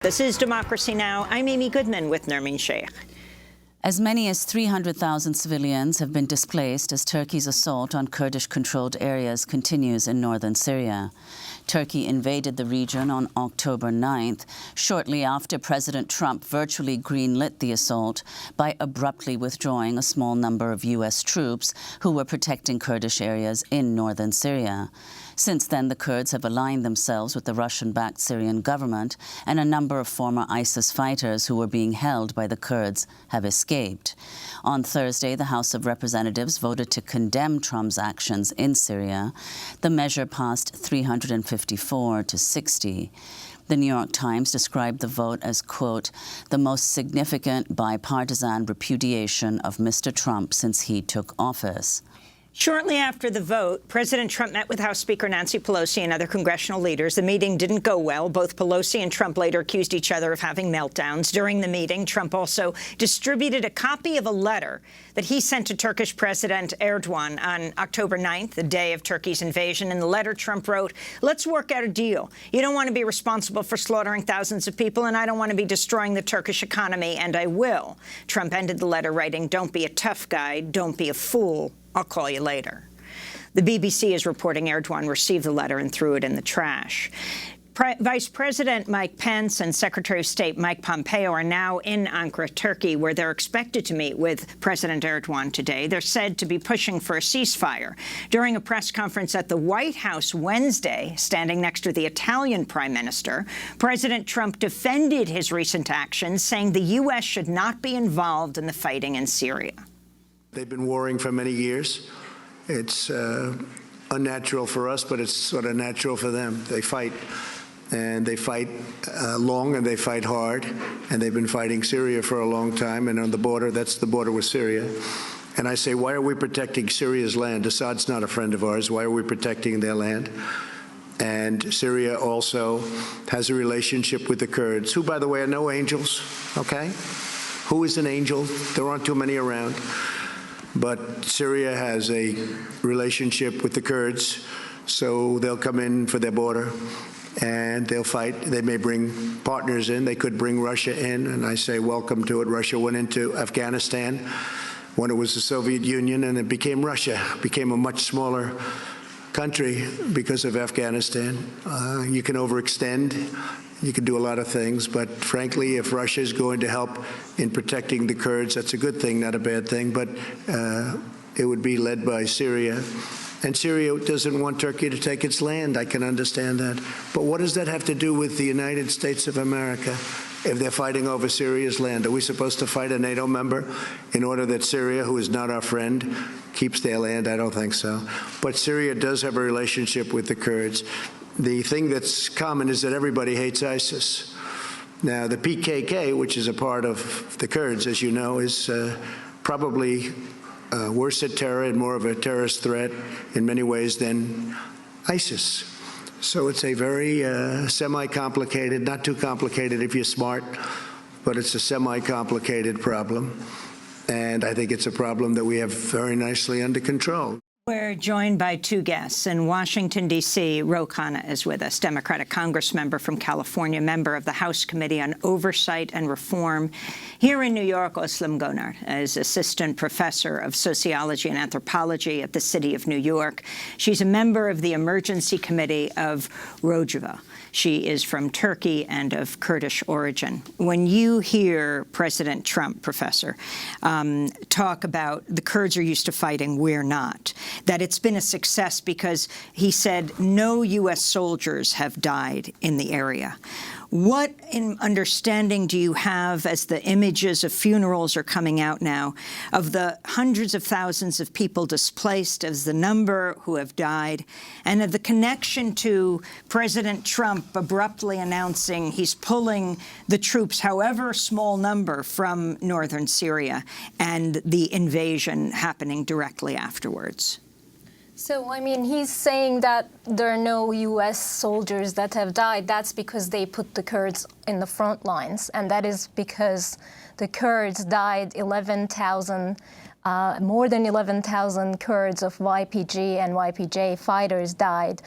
This is Democracy Now! I'm Amy Goodman with Nermeen Sheikh. As many as 300,000 civilians have been displaced as Turkey's assault on Kurdish-controlled areas continues in northern Syria. Turkey invaded the region on October 9th, shortly after President Trump virtually greenlit the assault by abruptly withdrawing a small number of U.S. troops who were protecting Kurdish areas in northern Syria. Since then, the Kurds have aligned themselves with the Russian-backed Syrian government, and a number of former ISIS fighters who were being held by the Kurds have escaped. On Thursday, the House of Representatives voted to condemn Trump's actions in Syria. The measure passed 354 to 60. The New York Times described the vote as, quote, the most significant bipartisan repudiation of Mr. Trump since he took office. Shortly after the vote, President Trump met with House Speaker Nancy Pelosi and other congressional leaders. The meeting didn't go well. Both Pelosi and Trump later accused each other of having meltdowns. During the meeting, Trump also distributed a copy of a letter that he sent to Turkish President Erdogan on October 9th, the day of Turkey's invasion. In the letter, Trump wrote, "Let's work out a deal. You don't want to be responsible for slaughtering thousands of people, and I don't want to be destroying the Turkish economy, and I will." Trump ended the letter writing, "Don't be a tough guy. Don't be a fool. I'll call you later." The BBC is reporting Erdogan received the letter and threw it in the trash. Vice President Mike Pence and Secretary of State Mike Pompeo are now in Ankara, Turkey, where they're expected to meet with President Erdogan today. They're said to be pushing for a ceasefire. During a press conference at the White House Wednesday, standing next to the Italian Prime Minister, President Trump defended his recent actions, saying the U.S. should not be involved in the fighting in Syria. They've been warring for many years. It's unnatural for us, but it's sort of natural for them. They fight, and they fight long, and they fight hard, and they've been fighting Syria for a long time, and on the border, that's the border with Syria. And I say, why are we protecting Syria's land? Assad's not a friend of ours. Why are we protecting their land? And Syria also has a relationship with the Kurds, who, by the way, are no angels, okay? Who is an angel? There aren't too many around. But Syria has a relationship with the Kurds, so they'll come in for their border and they'll fight. They may bring partners in. They could bring Russia in, and I say welcome to it. Russia went into Afghanistan when it was the Soviet Union, and it became Russia, became a much smaller country because of Afghanistan. You can overextend. You can do a lot of things, but frankly, if Russia is going to help in protecting the Kurds, that's a good thing, not a bad thing, but it would be led by Syria. And Syria doesn't want Turkey to take its land. I can understand that. But what does that have to do with the United States of America if they're fighting over Syria's land? Are we supposed to fight a NATO member in order that Syria, who is not our friend, keeps their land? I don't think so. But Syria does have a relationship with the Kurds. The thing that's common is that everybody hates ISIS. Now, the PKK, which is a part of the Kurds, as you know, is probably worse at terror and more of a terrorist threat in many ways than ISIS. So it's a very semi-complicated, not too complicated if you're smart, but it's a semi-complicated problem. And I think it's a problem that we have very nicely under control. We're joined by two guests. In Washington, D.C., Ro Khanna is with us, Democratic Congressmember from California, member of the House Committee on Oversight and Reform. Here in New York, Ozlem Goner is Assistant Professor of Sociology and Anthropology at the City of New York. She's a member of the Emergency Committee of Rojava. She is from Turkey and of Kurdish origin. When you hear President Trump, Professor, talk about the Kurds are used to fighting, we're not, that it's been a success because he said no U.S. soldiers have died in the area. What understanding do you have, as the images of funerals are coming out now, of the hundreds of thousands of people displaced, as the number who have died, and of the connection to President Trump abruptly announcing he's pulling the troops, however small number, from northern Syria, and the invasion happening directly afterwards? So, I mean, he's saying that there are no U.S. soldiers that have died. That's because they put the Kurds in the front lines, and that is because the Kurds died 11,000 more than 11,000 Kurds of YPG and YPJ fighters died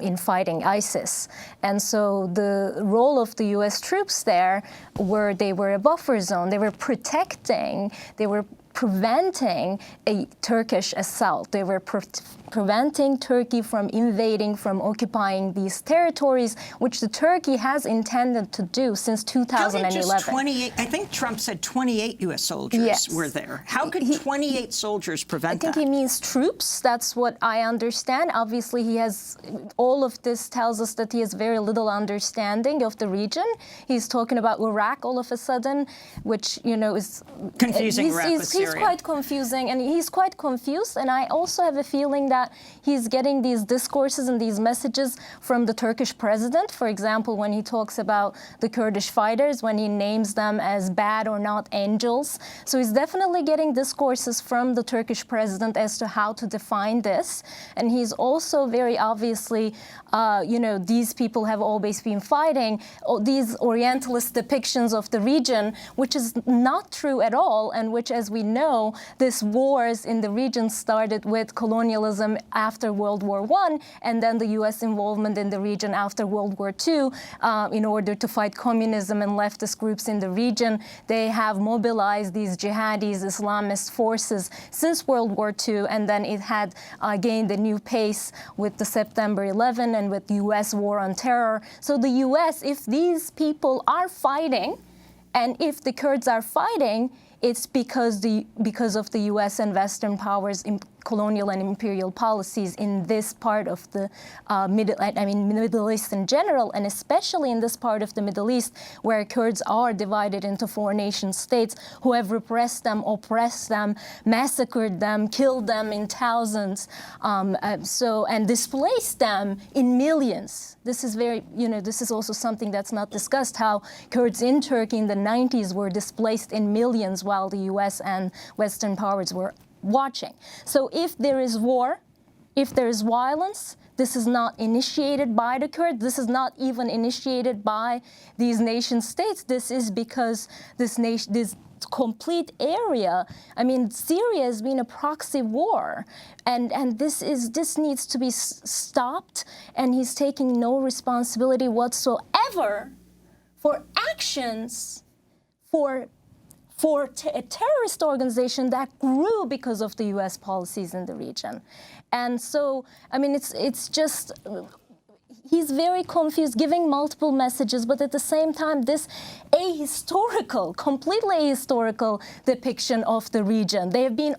in fighting ISIS. And so the role of the U.S. troops there they were a buffer zone. They were protecting, they were preventing a Turkish assault. They were preventing Turkey from invading, from occupying these territories, which the Turkey has intended to do since 2011. How did just 28, I think Trump said 28 U.S. soldiers were there. How could 28 soldiers prevent that? I think he means troops. That's what I understand. Obviously, all of this tells us that he has very little understanding of the region. He's talking about Iraq all of a sudden, which, is confusing. He's quite confusing, and he's quite confused. And I also have a feeling that he's getting these discourses and these messages from the Turkish president. For example, when he talks about the Kurdish fighters, when he names them as bad or not angels. So he's definitely getting discourses from the Turkish president as to how to define this. And he's also very obviously, these people have always been fighting, these Orientalist depictions of the region, which is not true at all, and which, as we know, these wars in the region started with colonialism after World War I, and then the U.S. involvement in the region after World War II in order to fight communism and leftist groups in the region. They have mobilized these jihadis, Islamist forces since World War II, and then it had gained a new pace with the September 11 and with the U.S. war on terror. So the U.S., if these people are fighting, and if the Kurds are fighting, it's because of the U.S. and Western powers' colonial and imperial policies in this part of the Middle East in general, and especially in this part of the Middle East, where Kurds are divided into 4 nation states who have repressed them, oppressed them, massacred them, killed them in thousands, and displaced them in millions. This is this is also something that's not discussed, how Kurds in Turkey in the 90s were displaced in millions while the U.S. and Western powers were watching. So if there is war, if there is violence, this is not initiated by the Kurds. This is not even initiated by these nation states. This is because this complete area, Syria has been a proxy war, and this needs to be stopped, and he's taking no responsibility whatsoever for actions for a terrorist organization that grew because of the U.S. policies in the region. And so, it's just, he's very confused, giving multiple messages, but at the same time, this completely ahistorical depiction of the region. They have been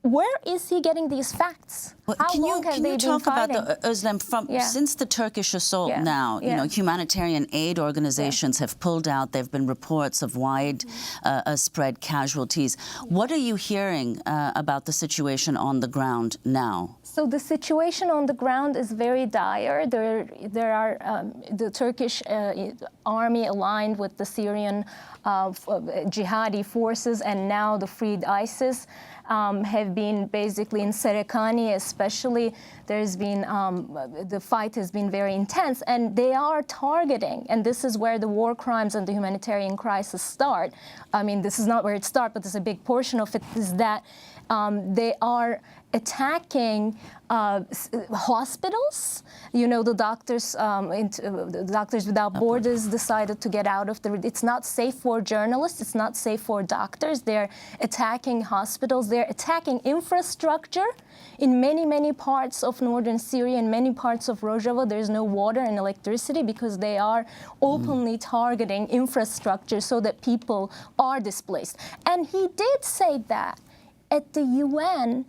where is he getting these facts? Well, How long have they been fighting? Can you talk about Ozlem, since the Turkish assault now, humanitarian aid organizations have pulled out. There have been reports of widespread casualties. What are you hearing about the situation on the ground now? So the situation on the ground is very dire. There are the Turkish army aligned with the Syrian jihadi forces, and now the freed ISIS have been basically in Serikani especially. There's been, the fight has been very intense, and they are targeting, and this is where the war crimes and the humanitarian crisis start. This is not where it starts, but there's a big portion of it, is that they are attacking hospitals. The Doctors Without Borders decided to get out of it's not safe for journalists, it's not safe for doctors. They're attacking hospitals, they're attacking infrastructure. In many, many parts of northern Syria, in many parts of Rojava, there's no water and electricity because they are openly targeting infrastructure so that people are displaced. And he did say that at the UN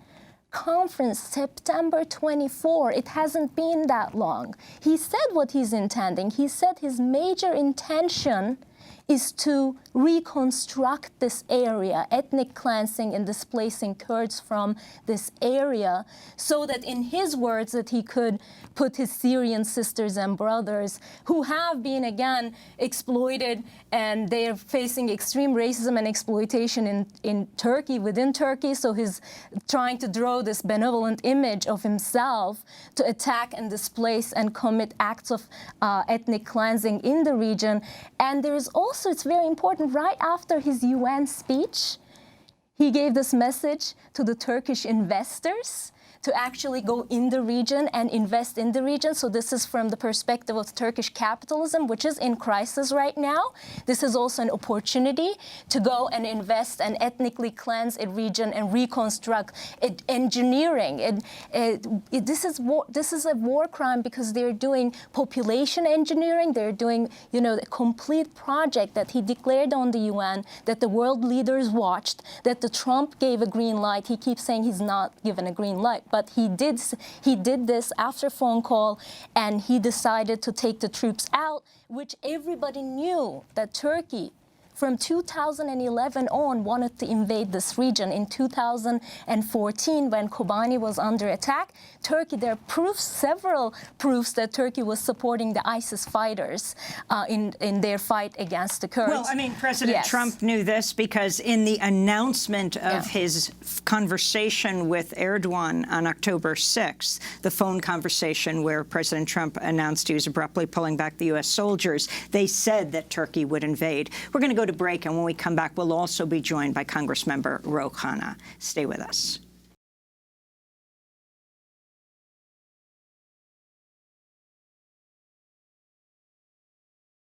conference, September 24. It hasn't been that long. He said what he's intending. He said his major intention is to reconstruct this area, ethnic cleansing and displacing Kurds from this area, so that, in his words, that he could put his Syrian sisters and brothers, who have been, again, exploited, and they are facing extreme racism and exploitation in Turkey, within Turkey. So he's trying to draw this benevolent image of himself to attack and displace and commit acts of ethnic cleansing in the region. And there is also, it's very important, right after his UN speech, He gave this message to the Turkish investors to actually go in the region and invest in the region. So this is from the perspective of Turkish capitalism, which is in crisis right now. This is also an opportunity to go and invest and ethnically cleanse a region and reconstruct it, engineering. This is a war crime because they're doing population engineering. They're doing, a complete project that he declared on the UN, that the world leaders watched, that the Trump gave a green light. He keeps saying he's not given a green light. But he did this after phone call, and he decided to take the troops out, which everybody knew that Turkey, from 2011 on, wanted to invade this region. In 2014, when Kobani was under attack, Turkey, there are proofs, several proofs that Turkey was supporting the ISIS fighters in their fight against the Kurds. Well, I mean, President Trump knew this because in the announcement of his conversation with Erdogan on October 6th, the phone conversation where President Trump announced he was abruptly pulling back the U.S. soldiers, they said that Turkey would invade. We're going to go to break, and when we come back, we'll also be joined by Congressmember Ro Khanna. Stay with us.